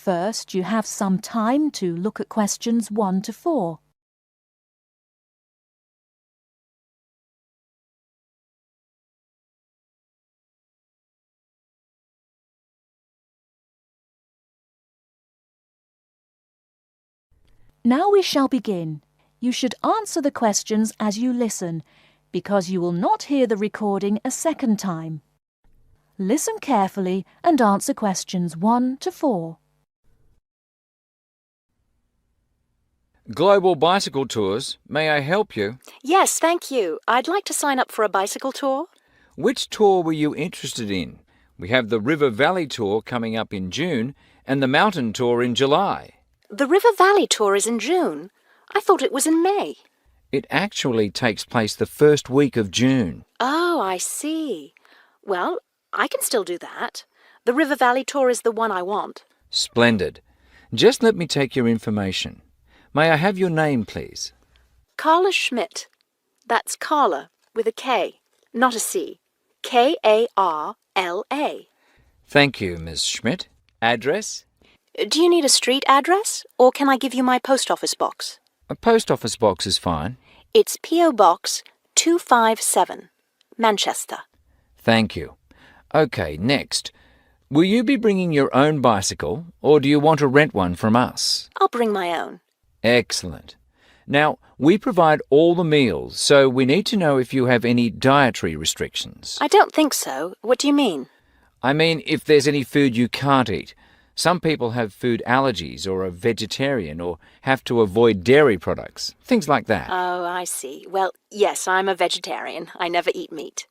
First, you have some time to look at questions 1 to 4. Now we shall begin. You should answer the questions as you listen, because you will not hear the recording a second time. Listen carefully and answer questions 1 to 4. Global Bicycle Tours, may I help you? Yes, thank you. I'd like to sign up for a bicycle tour. Which tour were you interested in? We have the River Valley Tour coming up in June and the Mountain Tour in July. The River Valley tour is in June. I thought it was in May. It actually takes place the first week of June. Oh, I see. Well, I can still do that. The River Valley tour is the one I want. Splendid. Just let me take your information. May I have your name, please? Carla Schmidt. That's Carla with a K, not a C. K-A-R-L-A. Thank you, Ms. Schmidt. Address? Do you need a street address, or can I give you my post office box? A post office box is fine. It's P.O. Box 257, Manchester. Thank you. OK, next. Will you be bringing your own bicycle, or do you want to rent one from us? I'll bring my own. Excellent. Now, we provide all the meals, so we need to know if you have any dietary restrictions. I don't think so. What do you mean? I mean, if there's any food you can't eat. Some people have food allergies or are vegetarian or have to avoid dairy products, things like that. Oh, I see. Well, yes, I'm a vegetarian. I never eat meat.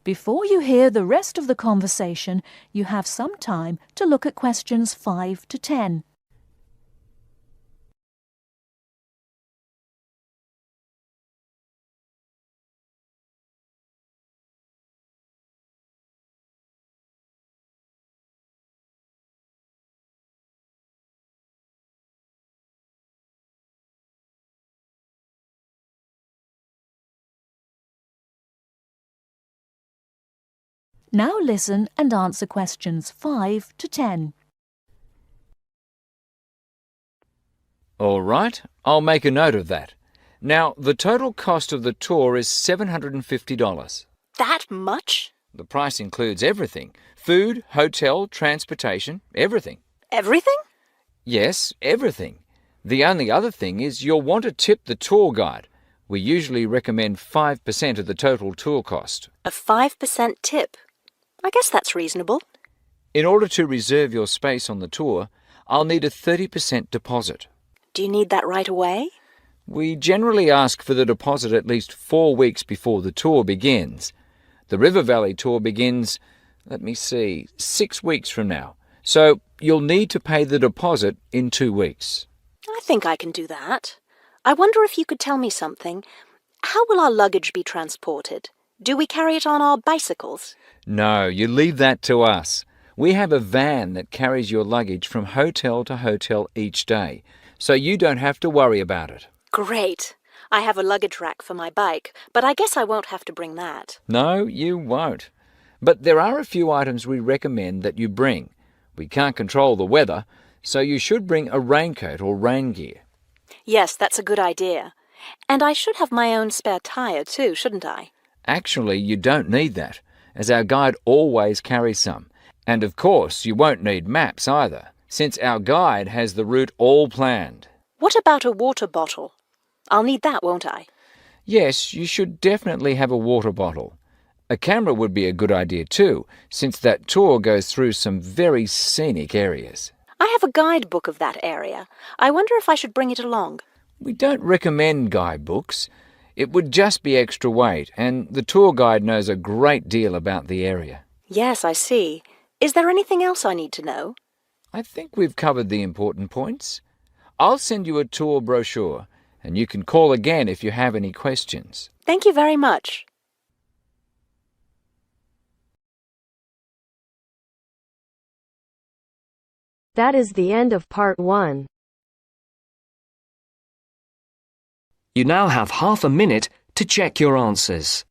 Before you hear the rest of the conversation, you have some time to look at questions 5 to 10. Now listen and answer questions 5 to 10. All right, I'll make a note of that. Now, the total cost of the tour is $750. That much? The price includes everything. Food, hotel, transportation, everything. Everything? Yes, everything. The only other thing is you'll want to tip the tour guide. We usually recommend 5% of the total tour cost. A 5% tip. I guess that's reasonable. In order to reserve your space on the tour, I'll need a 30% deposit. Do you need that right away? We generally ask for the deposit at least 4 weeks before the tour begins. The River Valley tour begins, 6 weeks from now. So you'll need to pay the deposit in 2 weeks. I think I can do that. I wonder if you could tell me something. How will our luggage be transported? Do we carry it on our bicycles? No, you leave that to us. We have a van that carries your luggage from hotel to hotel each day, so you don't have to worry about it. Great. I have a luggage rack for my bike, but I guess I won't have to bring that. No, you won't. But there are a few items we recommend that you bring. We can't control the weather, so you should bring a raincoat or rain gear. Yes, that's a good idea. And I should have my own spare tire too, shouldn't I? Actually, you don't need that, as our guide always carries some. And of course, you won't need maps either, since our guide has the route all planned. What about a water bottle? I'll need that, won't I? Yes, you should definitely have a water bottle. A camera would be a good idea too, since that tour goes through some very scenic areas. I have a guidebook of that area. I wonder if I should bring it along. We don't recommend guidebooks. It would just be extra weight, and the tour guide knows a great deal about the area. Yes, I see. Is there anything else I need to know? I think we've covered the important points. I'll send you a tour brochure, and you can call again if you have any questions. Thank you very much. That is the end of part 1. You now have half a minute to check your answers.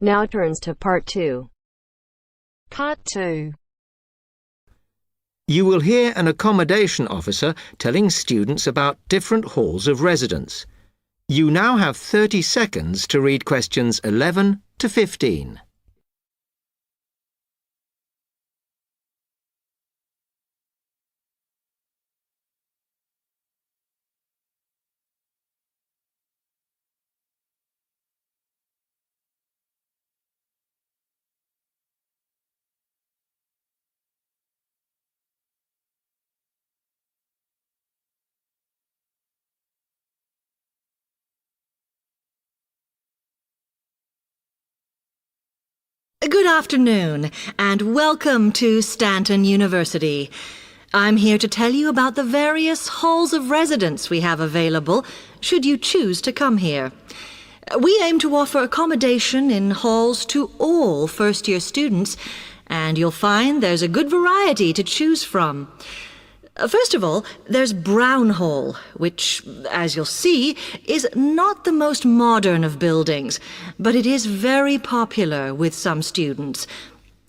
Now turns to Part 2. Part 2. You will hear an accommodation officer telling students about different halls of residence. You now have 30 seconds to read questions 11 to 15. Good afternoon, and welcome to Stanton University. I'm here to tell you about the various halls of residence we have available, should you choose to come here. We aim to offer accommodation in halls to all first-year students, and you'll find there's a good variety to choose from. First of all, there's Brown Hall, which, as you'll see, is not the most modern of buildings, but it is very popular with some students.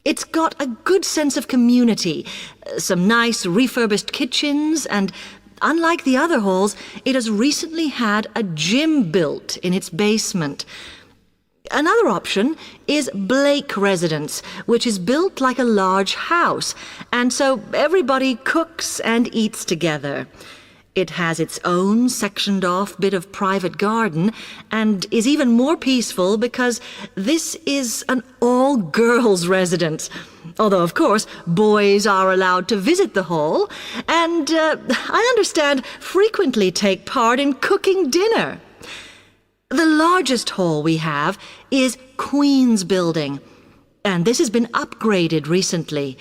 It's got a good sense of community, some nice refurbished kitchens, and unlike the other halls, it has recently had a gym built in its basement. Another option is Blake Residence, which is built like a large house, and so everybody cooks and eats together. It has its own sectioned-off bit of private garden and is even more peaceful because this is an all-girls residence. Although, of course, boys are allowed to visit the hall and, I understand, frequently take part in cooking dinner. The largest hall we have is Queen's Building, and this has been upgraded recently.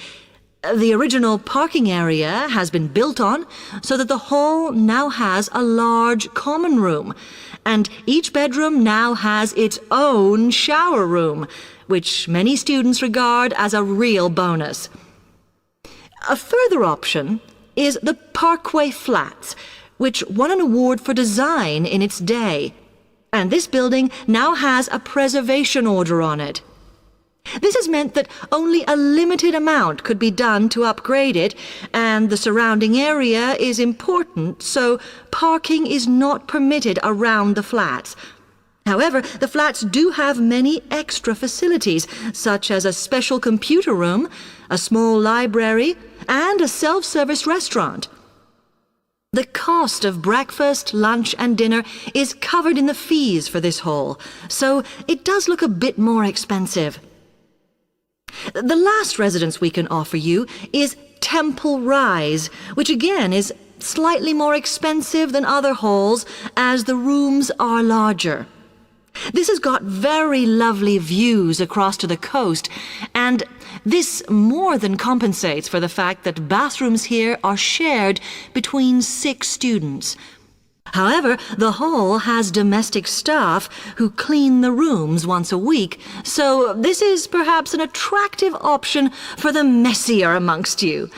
The original parking area has been built on so that the hall now has a large common room, and each bedroom now has its own shower room, which many students regard as a real bonus. A further option is the Parkway Flats, which won an award for design in its day. And this building now has a preservation order on it. This has meant that only a limited amount could be done to upgrade it, and the surrounding area is important, so parking is not permitted around the flats. However, the flats do have many extra facilities, such as a special computer room, a small library, and a self-service restaurant. The cost of breakfast, lunch, and dinner is covered in the fees for this hall, so it does look a bit more expensive. The last residence we can offer you is Temple Rise, which again is slightly more expensive than other halls as the rooms are larger. This has got very lovely views across to the coast, and this more than compensates for the fact that bathrooms here are shared between 6 students. However, the hall has domestic staff who clean the rooms once a week, so this is perhaps an attractive option for the messier amongst you.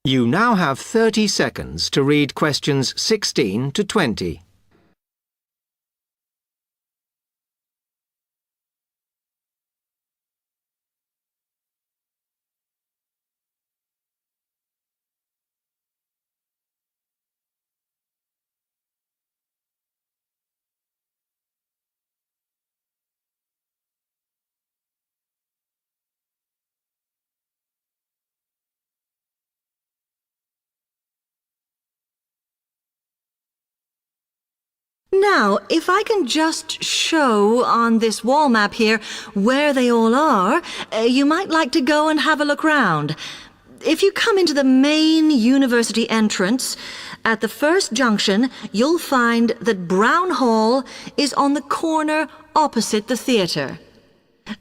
You now have 30 seconds to read questions 16 to 20. Now, if I can just show on this wall map here where they all are, you might like to go and have a look round. If you come into the main university entrance, at the first junction, you'll find that Brown Hall is on the corner opposite the theatre.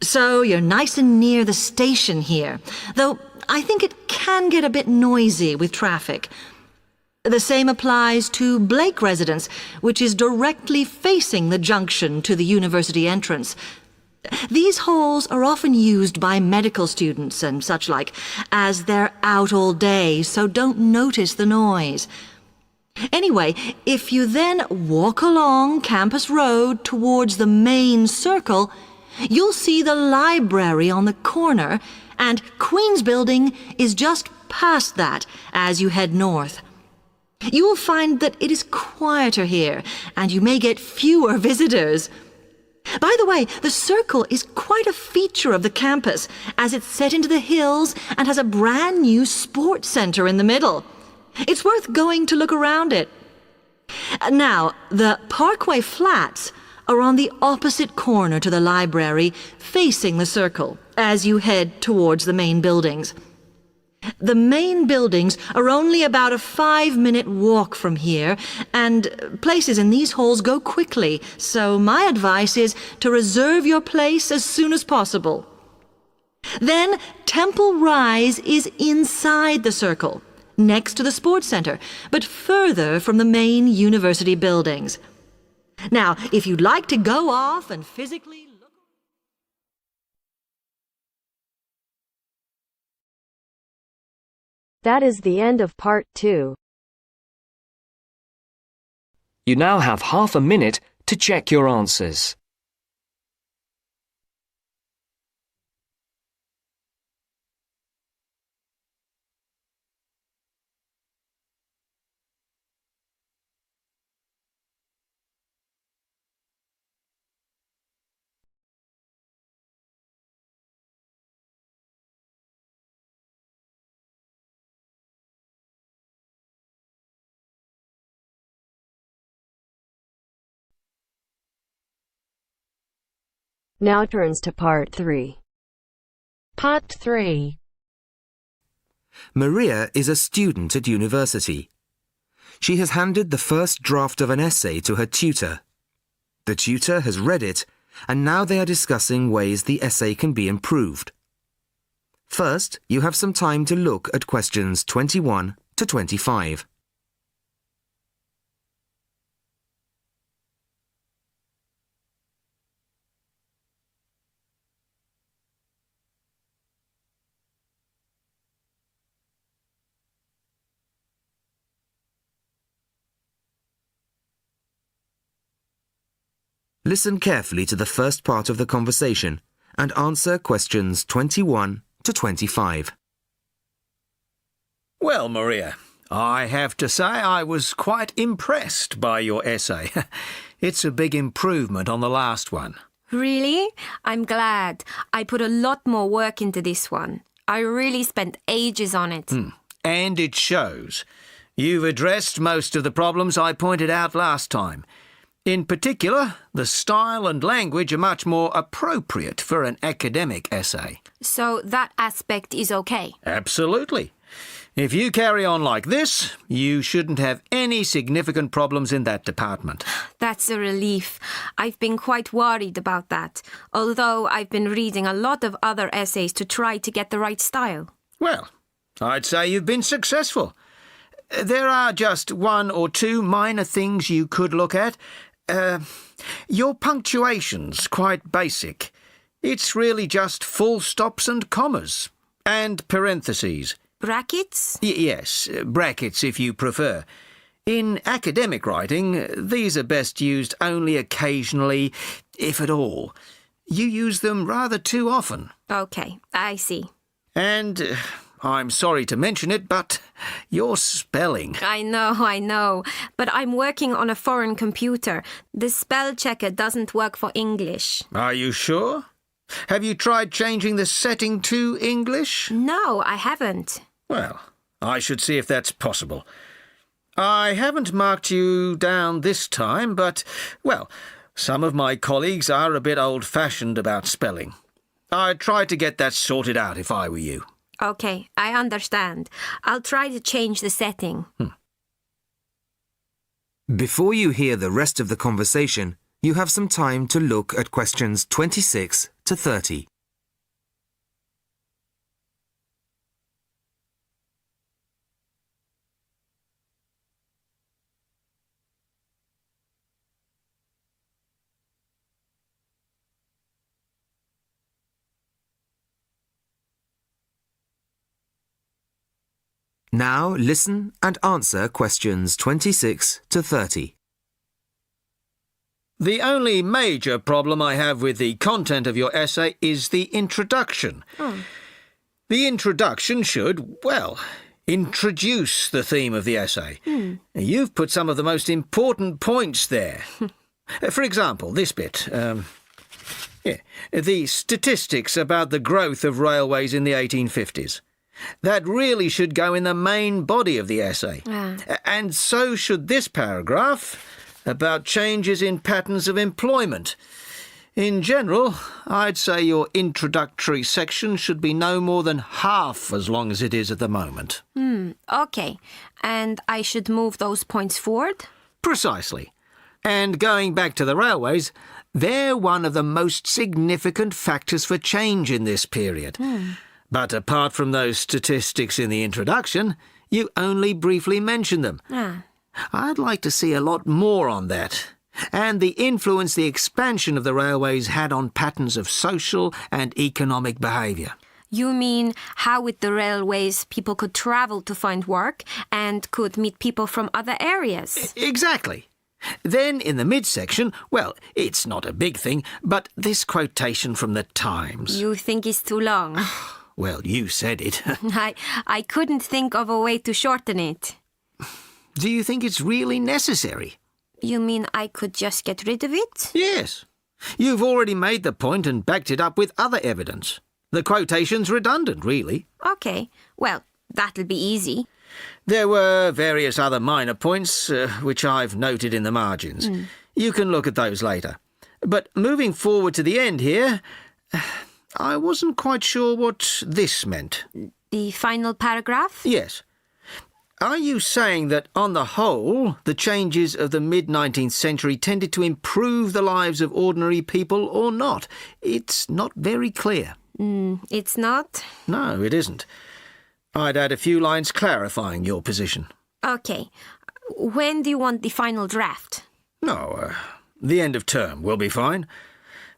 So you're nice and near the station here, though I think it can get a bit noisy with traffic. The same applies to Blake Residence, which is directly facing the junction to the university entrance. These halls are often used by medical students and such like, as they're out all day, so don't notice the noise. Anyway, if you then walk along Campus Road towards the main circle, you'll see the library on the corner, and Queen's Building is just past that as you head north. You will find that it is quieter here, and you may get fewer visitors. By the way, the circle is quite a feature of the campus, as it's set into the hills and has a brand new sports center in the middle. It's worth going to look around it. Now, the Parkway Flats are on the opposite corner to the library, facing the circle, as you head towards the main buildings. The main buildings are only about a 5-minute walk from here, and places in these halls go quickly, so my advice is to reserve your place as soon as possible. Then Temple Rise is inside the circle, next to the sports center, but further from the main university buildings. Now, if you'd like to go off and physically look... That is the end of part 2. You now have half a minute to check your answers. Now turns to part 3. Part 3. Maria is a student at university. She has handed the first draft of an essay to her tutor. The tutor has read it, and now they are discussing ways the essay can be improved. First, you have some time to look at questions 21 to 25. Listen carefully to the first part of the conversation and answer questions 21 to 25. Well, Maria, I have to say I was quite impressed by your essay. It's a big improvement on the last one. Really? I'm glad. I put a lot more work into this one. I really spent ages on it. And it shows. You've addressed most of the problems I pointed out last time. In particular, the style and language are much more appropriate for an academic essay. So that aspect is okay? Absolutely. If you carry on like this, you shouldn't have any significant problems in that department. That's a relief. I've been quite worried about that, although I've been reading a lot of other essays to try to get the right style. Well, I'd say you've been successful. There are just one or two minor things you could look at. Your punctuation's quite basic. It's really just full stops and commas. And parentheses. Brackets? Yes, brackets if you prefer. In academic writing, these are best used only occasionally, if at all. You use them rather too often. Okay, I see. And I'm sorry to mention it, but your spelling... I know. But I'm working on a foreign computer. The spell checker doesn't work for English. Are you sure? Have you tried changing the setting to English? No, I haven't. Well, I should see if that's possible. I haven't marked you down this time, but, well, some of my colleagues are a bit old-fashioned about spelling. I'd try to get that sorted out if I were you. Okay, I understand. I'll try to change the setting. Before you hear the rest of the conversation, you have some time to look at questions 26 to 30. Now listen and answer questions 26 to 30. The only major problem I have with the content of your essay is the introduction. The introduction should, well, introduce the theme of the essay. You've put some of the most important points there. For example, this bit. The statistics about the growth of railways in the 1850s. That really should go in the main body of the essay. And so should this paragraph about changes in patterns of employment. In general, I'd say your introductory section should be no more than half as long as it is at the moment. Okay. And I should move those points forward? Precisely. And going back to the railways, they're one of the most significant factors for change in this period. But apart from those statistics in the introduction, you only briefly mention them. I'd like to see a lot more on that, and the influence the expansion of the railways had on patterns of social and economic behaviour. You mean how with the railways people could travel to find work and could meet people from other areas? Exactly. Then in the midsection, well, it's not a big thing, but this quotation from the Times. You think it's too long? Well, you said it. I couldn't think of a way to shorten it. Do you think it's really necessary? You mean I could just get rid of it? Yes. You've already made the point and backed it up with other evidence. The quotation's redundant, really. Okay, well, that'll be easy. There were various other minor points, which I've noted in the margins. You can look at those later. But moving forward to the end here, I wasn't quite sure what this meant. The final paragraph? Yes. Are you saying that, on the whole, the changes of the mid-19th century tended to improve the lives of ordinary people or not? It's not very clear. It's not? No, it isn't. I'd add a few lines clarifying your position. Okay. When do you want the final draft? No, the end of term will be fine.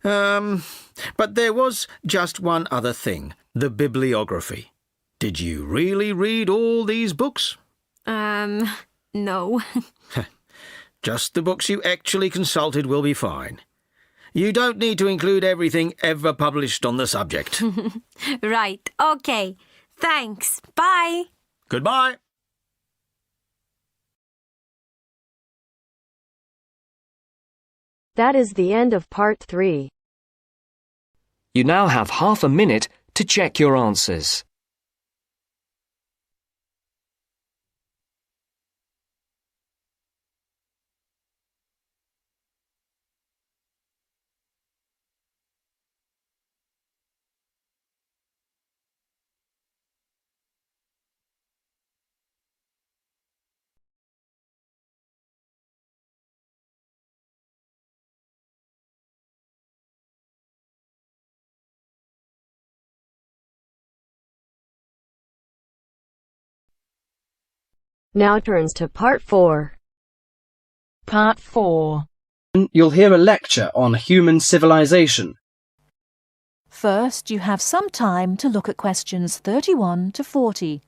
But there was just one other thing, the bibliography. Did you really read all these books? No. Just the books you actually consulted will be fine. You don't need to include everything ever published on the subject. Right, okay. Thanks. Bye. Goodbye. That is the end of part 3. You now have half a minute to check your answers. Now turns to part 4. Part 4. You'll hear a lecture on human civilization. First, you have some time to look at questions 31 to 40.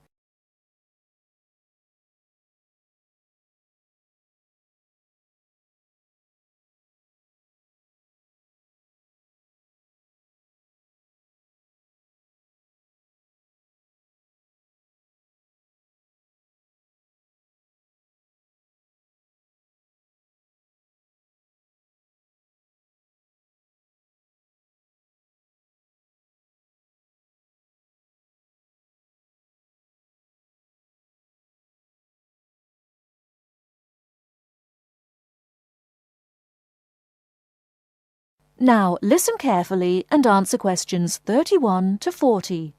Now listen carefully and answer questions 31 to 40.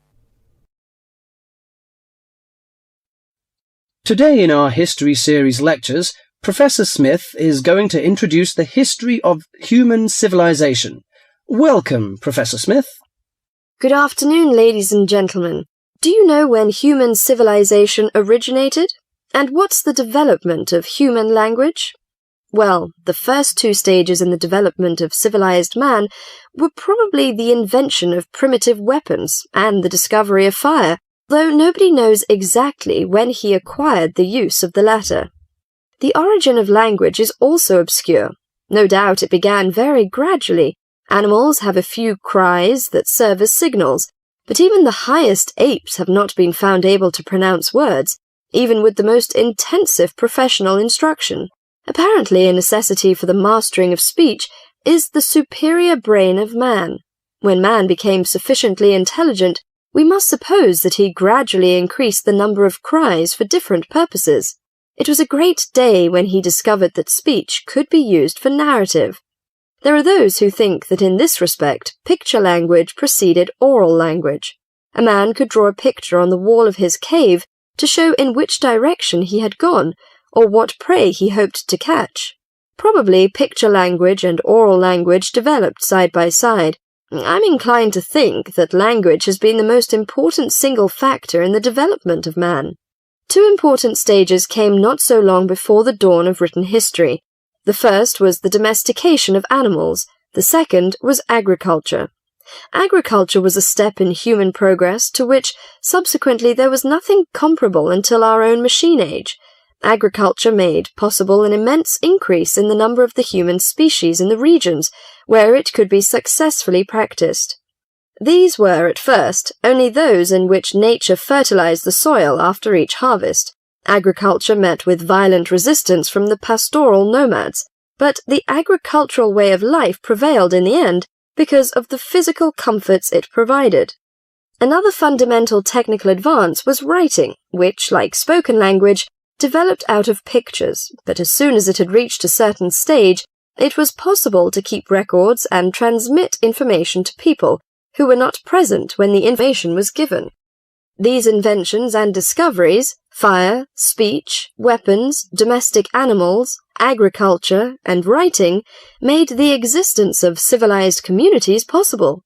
Today in our History Series lectures, Professor Smith is going to introduce the history of human civilization. Welcome, Professor Smith. Good afternoon, ladies and gentlemen. Do you know when human civilization originated? And what's the development of human language? Well, the first 2 stages in the development of civilized man were probably the invention of primitive weapons and the discovery of fire. though nobody knows exactly when he acquired the use of the latter. The origin of language is also obscure. No doubt it began very gradually. Animals have a few cries that serve as signals, but even the highest apes have not been found able to pronounce words, even with the most intensive professional instruction. Apparently, a necessity for the mastering of speech is the superior brain of man. When man became sufficiently intelligent, we must suppose that he gradually increased the number of cries for different purposes. It was a great day when he discovered that speech could be used for narrative. There are those who think that in this respect, picture language preceded oral language. A man could draw a picture on the wall of his cave to show in which direction he had gone, or what prey he hoped to catch. Probably picture language and oral language developed side by side. I'm inclined to think that language has been the most important single factor in the development of man. Two important stages came not so long before the dawn of written history. The first was the domestication of animals. The second was agriculture. Agriculture was a step in human progress to which, subsequently, there was nothing comparable until our own machine age. Agriculture made possible an immense increase in the number of the human species in the regions where it could be successfully practiced. These were, at first, only those in which nature fertilized the soil after each harvest. Agriculture met with violent resistance from the pastoral nomads, but the agricultural way of life prevailed in the end because of the physical comforts it provided. Another fundamental technical advance was writing, which, like spoken language, developed out of pictures, but as soon as it had reached a certain stage, it was possible to keep records and transmit information to people who were not present when the information was given. These inventions and discoveries, fire, speech, weapons, domestic animals, agriculture, and writing, made the existence of civilized communities possible.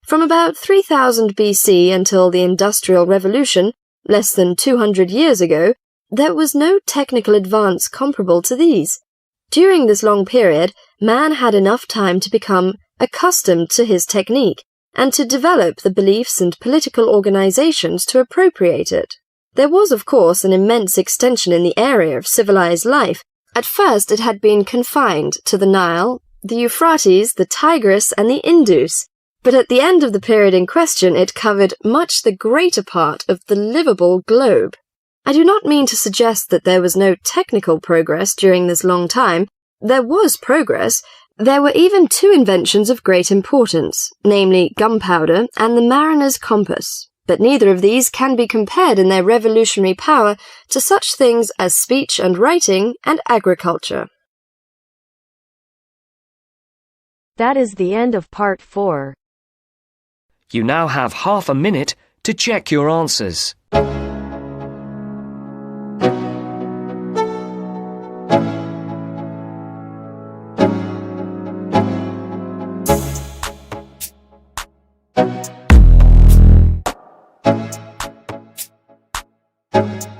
From about 3000 BC until the Industrial Revolution, less than 200 years ago, there was no technical advance comparable to these. During this long period, man had enough time to become accustomed to his technique and to develop the beliefs and political organizations to appropriate it. There was, of course, an immense extension in the area of civilized life. At first it had been confined to the Nile, the Euphrates, the Tigris, and the Indus, but at the end of the period in question it covered much the greater part of the livable globe. I do not mean to suggest that there was no technical progress during this long time. There was progress. There were even two inventions of great importance, namely gunpowder and the mariner's compass, but neither of these can be compared in their revolutionary power to such things as speech and writing and agriculture. That is the end of part 4. You now have half a minute to check your answers. Thank you.